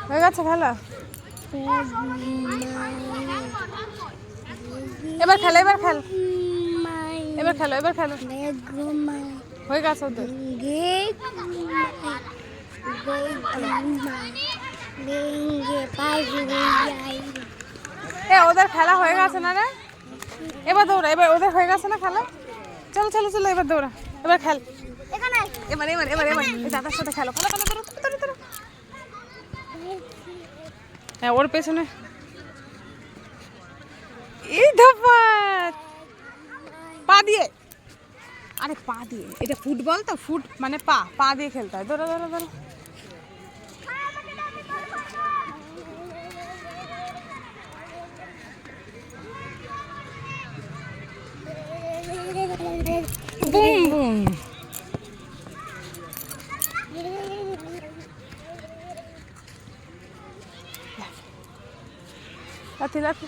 হয়ে গেছে খেলা? এবার খেলো, এবার খেল, এবার খেলো, এবার খেলো। হয়ে গেছে ওদের। ওদের খেলা হয়ে গেছে না রে? এবার দৌড়া, এবার ওদের হয়ে গেছে না খেলা? চলো চলো চলো, এবার দৌড়া, এবার খেল। এবার এবার এবার এবার দাদার সাথে খেলো, খেলো খেলো, ধরো ধরো ধরো। হ্যাঁ, ওর পেছনে। এই ধপাত পা দিয়ে, আরে পা দিয়ে, এটা ফুটবল তো, ফুট মানে পা, পা দিয়ে খেলতে হয়। ধরো ধরো ধরো। Boom boom. লাথি লাথি।